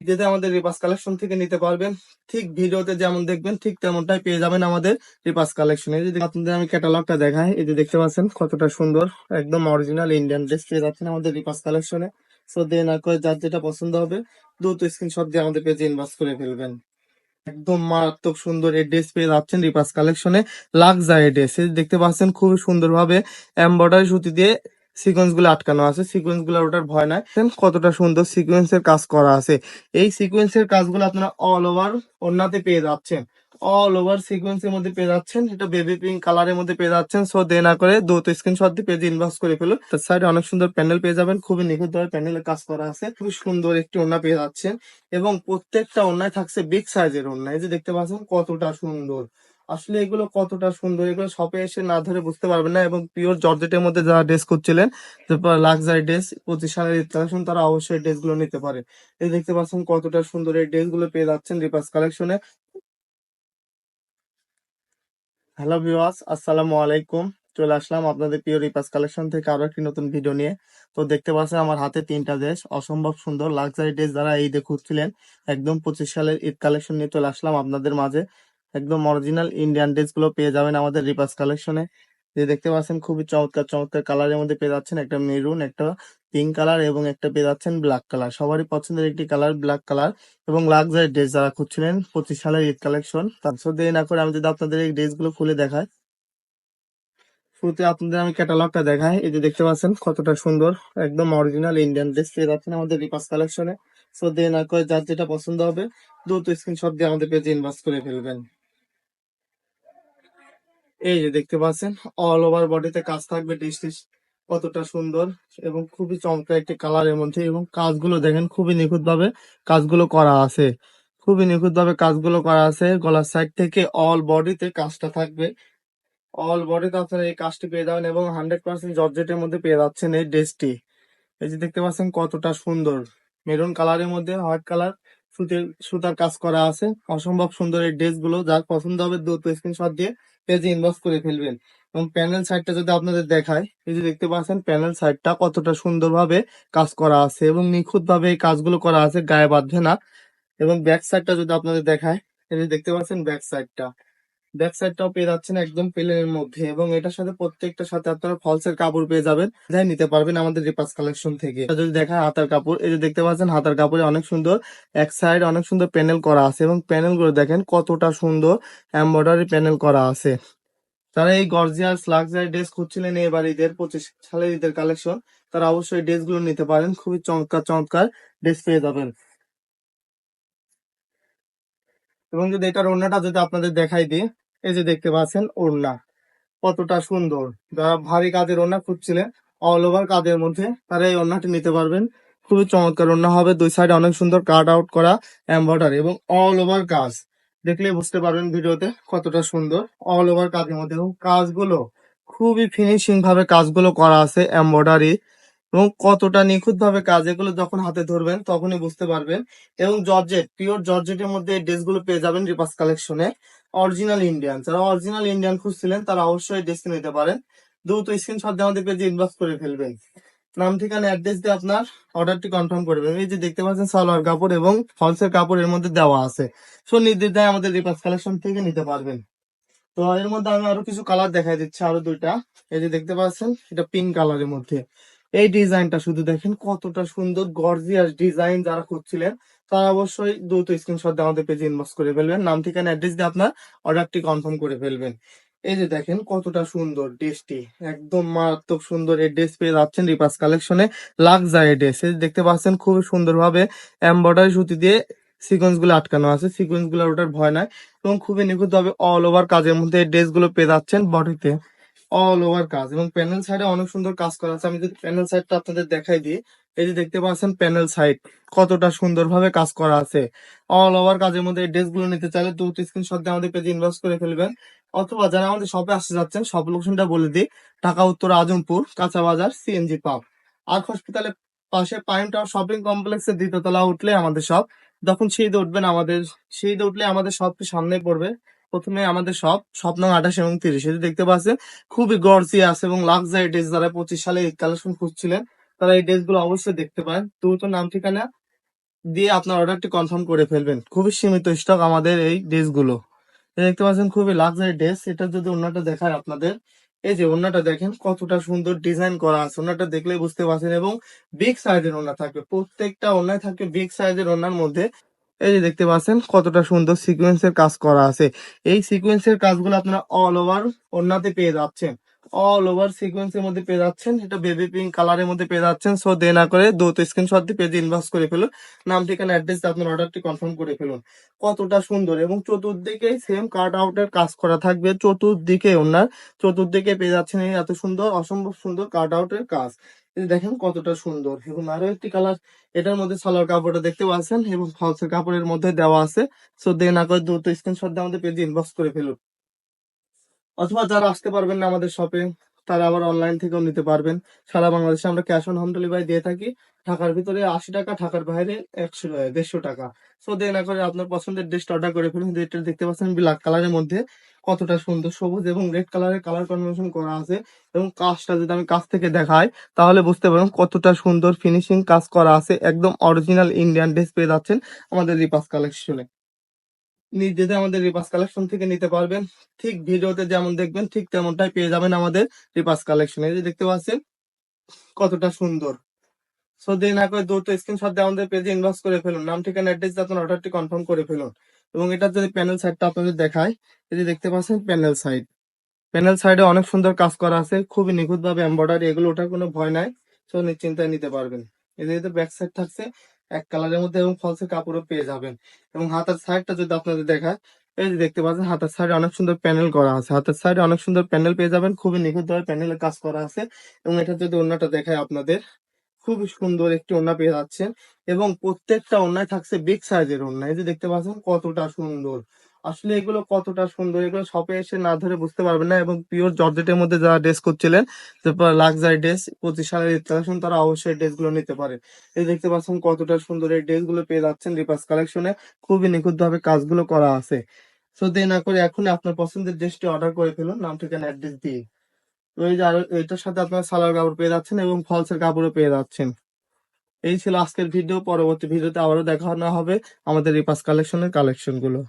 যেটা আমাদের রিপাস কালেকশন থেকে নিতে পারবেন। ঠিক ভিডিওতে যেমন দেখবেন ঠিক তেমনটাই পেয়ে যাবেন আমাদের রিপাস কালেকশনে। যদি আপনাদের আমি ক্যাটালগটা দেখাই, এই যে দেখতে পাচ্ছেন কতটা সুন্দর, একদম অরিজিনাল ইন্ডিয়ান ড্রেস পেয়ে যাচ্ছেন আমাদের রিপাস কালেকশনে। সো দেরি না করে যার যেটা পছন্দ হবে দ্রুত স্ক্রিনশট দিয়ে আমাদের পেজে ইনবক্স করে ফেলবেন। একদম মারাত্মক সুন্দর এই ড্রেস পেয়ে যাচ্ছেন রিপাস কালেকশনে। লাক্সারি ড্রেস দেখতে পাচ্ছেন খুবই সুন্দর ভাবে এমব্রয়ডারি সুতি দিয়ে সিকোয়েন্স গুলো আটকানো আছে। সিকোয়েন্স গুলো ওটার ভয় নাই। দেখেন কতটা সুন্দর সিকোয়েন্সের কাজ করা আছে। এই সিকোয়েন্সের কাজগুলো আপনারা অল ওভার ওড়নাতে পেয়ে যাচ্ছেন। অল ওভার সিকোয়েন্সের মধ্যে পেয়ে যাচ্ছেন। এটা বেবি পিঙ্ক কালারের মধ্যে পেয়ে যাচ্ছেন। সো দে না করে দ্রুত স্ক্রিনশট দিয়ে পেজে ইনবক্স করে ফেলুন। তার সাইডে অনেক সুন্দর প্যানেল পেয়ে যাবেন। খুবই নিখুঁত ভাবে প্যানেলের কাজ করা আছে। খুবই সুন্দর একটি ওড়না পেয়ে যাচ্ছেন এবং প্রত্যেকটা ওড়নায় থাকছে বিগ সাইজের ওড়না। এই যে দেখতে পাচ্ছেন কতটা সুন্দর। আসলে এগুলো কতটা সুন্দর, এগুলো শপে এসে না ধরে বুঝতে পারবেন না। এবং পিওর জর্জেটের মধ্যে যারা ড্রেস করছিলেন, লাক্সারি ড্রেস 25 সালের ঈদ কালেকশন, তারা অবশ্যই ড্রেস গুলো নিতে পারে। এই দেখতে পাচ্ছেন কতটা সুন্দর এই ড্রেস গুলো পেয়ে যাচ্ছেন রিপাস কালেকশনে। হ্যালো ভিউয়ার্স, আসসালামু আলাইকুম। চলে আসলাম আপনাদের প্রিয় রিপাস কালেকশন থেকে আরো একটি নতুন ভিডিও নিয়ে। তো দেখতে পাচ্ছেন আমার হাতে 3টা ড্রেস, অসম্ভব সুন্দর লাক্সারি ড্রেস যারা এই ঈদে খুঁজছিলেন, একদম 25 সালের ঈদ কালেকশন নিয়ে চলে আসলাম আপনাদের মাঝে। একদম অরিজিনাল ইন্ডিয়ান ড্রেস গুলো পেয়ে যাবেন আমাদের রিপাস কালেকশনে। যে দেখতে পাচ্ছেন খুবই চমৎকার চমৎকার কালারের মধ্যে পেয়ে যাচ্ছেন, একটা মেরুন, একটা পিঙ্ক কালার এবং একটা পেয়ে যাচ্ছেন ব্ল্যাক কালার। সবারই পছন্দের একটি কালার ব্ল্যাক কালার। এবং লাক্সারি ড্রেস যারা খুঁজছিলেন 25 সালের ঈদ কালেকশন, তারপর দেরি না করে আমি যদি আপনাদের এই ড্রেস গুলো খুলে দেখাই। শুরুতে আপনাদের আমি ক্যাটালগটা দেখাই। এই যে দেখতে পাচ্ছেন কতটা সুন্দর, একদম অরিজিনাল ইন্ডিয়ান ড্রেস পেয়ে যাচ্ছেন আমাদের রিপাস কালেকশনে। সো দেরি না করে যার যেটা পছন্দ হবে দ্রুত স্ক্রিনশট দিয়ে আমাদের পেজে ইনবক্স করে ফেলবেন। এই যে দেখতে পাচ্ছেন অল ওভার বডিতে কাজ থাকবে। ড্রেসটি কতটা সুন্দর এবং খুবই চমৎকার একটি কালারের মধ্যে, এবং কাজগুলো দেখেন খুবই নিখুঁত ভাবে কাজগুলো করা আছে। খুবই নিখুঁত ভাবে কাজগুলো করা আছে। গলার সাইড থেকে অল বডিতে কাজটা থাকবে। অল বডিতে আপনারা এই কাজটি পেয়ে যাবেন এবং 100% জর্জেটের মধ্যে পেয়ে যাচ্ছেন এই ড্রেসটি। এই যে দেখতে পাচ্ছেন কতটা সুন্দর, মেরুন কালারের মধ্যে হোয়াইট কালার সুতার কাজ করা আছে। অসম্ভব সুন্দর এই ড্রেস গুলো, যার পছন্দ হবে দ্রুত স্ক্রিনশট দিয়ে পেজে ইনবক্স করে ফেলবেন। এবং প্যানেল সাইডটা যদি আপনাদের দেখায়, এই যে দেখতে পাচ্ছেন প্যানেল সাইডটা কতটা সুন্দর ভাবে কাজ করা আছে এবং নিখুঁত ভাবে এই কাজগুলো করা আছে, গায়ে বাঁধবে না। এবং ব্যাক সাইডটা যদি আপনাদের দেখায়, এই যে দেখতে পাচ্ছেন ব্যাক সাইডটাও পেয়ে যাচ্ছেন একদম প্লেনের মধ্যে, এবং এটার সাথে প্রত্যেকটার সাথে আপনারা ফলসের কাপড় পেয়ে যাবেন, যাই নিতে পারবেন আমাদের রিপাস কালেকশন থেকে। এটা যদি দেখা হাতার কাপড়, এই যে দেখতে পাচ্ছেন হাতার কাপড়ে অনেক সুন্দর এক সাইড অনেক সুন্দর প্যানেল করা আছে, এবং প্যানেল গুলো দেখেন কতটা সুন্দর এমব্রয়ডারি প্যানেল করা আছে। তারা এই গর্জিয়াস লাক্সারি ড্রেস খুঁজছিলেন এবার ঈদের 25 সালের ঈদের কালেকশন, তারা অবশ্যই ড্রেস গুলো নিতে পারেন। খুবই চমৎকার চমৎকার ড্রেস পেয়ে যাবেন। এবং যদি এটার ওড়নাটা যদি আপনাদের দেখাই দিই, এই যে দেখতে পাচ্ছেন ওড়না কতটা সুন্দর। যারা ভারী কাজের ওড়না খুঁজছিলেন অল ওভার কাজের মধ্যে, তারা এই ওড়নাটি নিতে পারবেন। খুবই চমৎকার ওড়না হবে, দুই সাইডে অনেক সুন্দর কাট আউট করা এমব্রয়ডারি এবং অল ওভার কাজ। দেখলে বুঝতে পারবেন ভিডিওতে কতটা সুন্দর অল ওভার কাজের মধ্যে, এবং কাজগুলো খুবই ফিনিশিং ভাবে কাজগুলো করা আছে এমব্রয়ডারি, এবং কতটা নিখুঁত ভাবে কাজ, এগুলো যখন হাতে ধরবেন তখনই বুঝতে পারবেন। এবং জর্জেট, পিওর জর্জেটের মধ্যে এই ড্রেসগুলো পেয়ে যাবেন রিপাস কালেকশনে। অরিজিনাল ইন্ডিয়ান, যারা অরিজিনাল ইন্ডিয়ান খুঁজছিলেন তারা অবশ্যই ড্রেস নিতে পারেন। দ্রুত স্ক্রিনশট দিয়ে আমাদের পেজে ইনবক্স করে ফেলবেন। নাম ঠিকানা অ্যাড্রেস দিয়ে আপনার অর্ডারটি কনফার্ম করবেন। এই যে দেখতে পাচ্ছেন সালোয়ার কাপড় এবং ফলসের কাপড় এর মধ্যে দেওয়া আছে। সো নির্দ্বিধায় আমাদের রিপাস কালেকশন থেকে নিতে পারবেন। তো এর মধ্যে আমি আরো কিছু কালার দেখাই দিচ্ছি, আরো দুইটা। এই যে দেখতে পাচ্ছেন এটা পিঙ্ক কালারের মধ্যে। এই ডিজাইনটা শুধু দেখেন কতটা সুন্দর গর্জিয়াস ডিজাইন, যারা খুঁজছিলেন তারা অবশ্যই দ্রুত স্ক্রিনশট দিয়ে আমাদের পেজে ইনবক্স করে ফেলবেন। নাম ঠিকানা অ্যাড্রেস দিয়ে আপনার অর্ডারটি কনফার্ম করে ফেলবেন। এই যে দেখেন কতটা সুন্দর ড্রেসটি, একদম মারাত্মক সুন্দর এই ড্রেস পেয়ে যাচ্ছেন রিপাস কালেকশনে। লাক্সারি ড্রেস, এই যে দেখতে পাচ্ছেন খুবই সুন্দর ভাবে এমব্রয়ডারি সুতি দিয়ে সিকোয়েন্স গুলো আটকানো আছে। সিকোয়েন্স গুলো ওটার ভয় নাই, এবং খুবই নিখুঁত ভাবে অল ওভার কাজের মধ্যে এই ড্রেস গুলো পেয়ে যাচ্ছেন বডিতে। অল ওভার কাজ এবং প্যানেল সাইডে অনেক সুন্দর কাজ করা আছে। আমি যদি প্যানেল সাইডটা আপনাদের দেখাই দিই, এই যে দেখতে পাচ্ছেন প্যানেল সাইড কতটা সুন্দর ভাবে কাজ করা আছে। অল ওভার কাজের মধ্যে এই ড্রেস গুলো নিতে চাইলে দ্রুত স্ক্রিনশট দিয়ে আমাদের পেজে ইনবক্স করে ফেলবেন। অথবা যারা আমাদের শপে আসতে যাচ্ছেন, সব লোকেশনটা বলে দিই। ঢাকা উত্তর আজমপুর কাঁচা বাজার সিএনজি পাম্প আর হসপিটালের পাশে পাইন টাওয়ার শপিং কমপ্লেক্সের দ্বিতীয়তলা উঠলে আমাদের শপ। যখন সিঁড়িতে উঠবেন, আমাদের সিঁড়িতে উঠলে আমাদের শপটি সামনে পড়বে। প্রথমে আমাদের শপ নং 28 এবং 30। এই যে দেখতে পাচ্ছেন খুবই গর্জিয়াস এবং লাক্সারি ড্রেস, যারা 25 সালে ঈদ কালেকশন খুঁজছিলেন তারা এই ড্রেস গুলো অবশ্যই দেখতে পারেন। দ্রুত নাম ঠিকানা দিয়ে আপনার অর্ডারটি কনফার্ম করে ফেলবেন। খুবই সীমিত স্টক আমাদের এই ড্রেসগুলো। দেখতে পাচ্ছেন খুবই লাক্সারি ড্রেস। এটা যদি ওড়নাটা দেখায় আপনাদের, এই যে ওড়নাটা দেখেন কতটা সুন্দর ডিজাইন করা আছে। ওড়নাটা দেখলেই বুঝতে পারছেন এবং বিগ সাইজের ওড়না থাকবে। প্রত্যেকটা ওড়নায় থাকবে বিগ সাইজের ওড়নার মধ্যে। এই যে দেখতে পাচ্ছেন কতটা সুন্দর সিকোয়েন্সের কাজ করা আছে। এই সিকোয়েন্সের কাজগুলো আপনারা অল ওভার ওড়নাতে পেয়ে যাচ্ছেন। অল ওভার সিকোয়েন্সের মধ্যে পেয়ে যাচ্ছেন। এটা বেবি পিঙ্ক কালারের মধ্যে পেয়ে যাচ্ছেন। সো দে না করে দ্রুত স্ক্রিনশট দিয়ে পেজে ইনবক্স করে ফেলুন। নাম ঠিকানা অ্যাড্রেস দিয়ে আপনার অর্ডারটি কনফার্ম করে ফেলুন। কতটা সুন্দর এবং চতুর্দিকে সেম কাট আউটের কাজ করা থাকবে। চতুর্দিকে ওনার চতুর্দিকে পেয়ে যাচ্ছেন এই এত সুন্দর অসম্ভব সুন্দর কাট আউটের কাজ। এই যে দেখেন কতটা সুন্দর এবং আরো একটি কালার। এটার মধ্যে সালোয়ার কাপড়টা দেখতে পাচ্ছেন এবং ফলসের কাপড়ের মধ্যে দেওয়া আছে। সো দে না করে দ্রুত স্ক্রিনশট দিয়ে আমাদের পেজে ইনবক্স করে ফেলুন। অথবা যারা আসতে পারবেন না আমাদের শপে, তারা আবার অনলাইন থেকেও নিতে পারবেন। সারা বাংলাদেশে আমরা ক্যাশ অন হোম ডেলিভারি দিয়ে থাকি। ঢাকার ভিতরে 80 টাকা, ঢাকার বাইরে 150 টাকা। সো দে না করে আপনার পছন্দের ড্রেসটা অর্ডার করে ফেলুন। যেটা দেখতে পাচ্ছেন ব্ল্যাক কালারের মধ্যে কতটা সুন্দর সবুজ এবং রেড কালারের কালার কম্বিনেশন করা আছে এবং কাজটা যদি আমি কাছ থেকে দেখাই তাহলে বুঝতে পারবেন কতটা সুন্দর ফিনিশিং কাজ করা আছে। একদম অরিজিনাল ইন্ডিয়ান ড্রেস পেয়ে যাচ্ছেন আমাদের রিপাস কালেকশনে। নিজেদের আমাদের রিপাস কালেকশন থেকে নিতে পারবেন। ঠিক ভিডিওতে যেমন দেখবেন ঠিক তেমনটাই পেয়ে যাবেন আমাদের রিপাস কালেকশন। এই যে দেখতে পাচ্ছেন কতটা সুন্দর। সো দেরি না করে দ্রুত স্ক্রিনশট দিয়ে আমাদের পেজে ইনবক্স করে ফেলুন। নাম ঠিকানা অ্যাড্রেস দিয়ে আপনার অর্ডারটি কনফার্ম করে ফেলুন। এবং এটার যদি প্যানেল সাইডটা আপনাদের দেখায়, এই যে দেখতে পাচ্ছেন প্যানেল সাইড। প্যানেল সাইডে অনেক সুন্দর কাজ করা আছে, খুবই নিখুঁত ভাবে এমব্রয়ডারি, এগুলো ওঠার কোনো ভয় নাই। সো নিশ্চিন্তায় নিতে পারবেন। এদের ব্যাক সাইড থাকছে এক কালারের মধ্যে এবং ফলসের কাপড়ও পেয়ে যাবেন। এবং হাতার সাইডটা যদি আপনাদের দেখায়, এই যে দেখতে পাচ্ছেন হাতার সাইডে অনেক সুন্দর প্যানেল করা আছে। হাতের সাইডে অনেক সুন্দর প্যানেল পেয়ে যাবেন, খুবই নিখুঁত ভাবে প্যানেলের কাজ করা আছে। এবং এটা যদি অন্যটা দেখায় আপনাদের, খুবই সুন্দর একটি ওড়না পেয়ে যাচ্ছেন এবং প্রত্যেকটা ওড়নায় থাকছে বিগ সাইজের ওড়না। এই যে দেখতে পাচ্ছেন কতটা সুন্দর। আসলে এগুলো কতটা সুন্দর, এগুলো শপে এসে না ধরে বুঝতে পারবেন না। এবং পিওর জর্জেটের মধ্যে যারা ড্রেস করছিলেন, তারপর লাক্সারি ড্রেস 25 সালের কালেকশন, তারা অবশ্যই ড্রেস গুলো নিতে পারে। এই দেখতে পাচ্ছেন কতটা সুন্দর এই ড্রেস গুলো পেয়ে যাচ্ছেন রিপাস কালেকশনে। খুবই নিখুঁত ভাবে কাজগুলো করা আছে। তো দেরি না করে এখনই আপনার পছন্দের ড্রেসটি অর্ডার করে ফেলুন নাম ঠিকানা অ্যাড্রেস দিয়ে। তো এই যে আরো এটার সাথে আপনার সালোয়ার কাপড় পেয়ে যাচ্ছেন এবং ফলসের কাপড়ও পেয়ে যাচ্ছেন। এই ছিল আজকের ভিডিও। পরবর্তী ভিডিওতে আবারও দেখানো হবে আমাদের রিপাস কালেকশনের কালেকশন গুলো।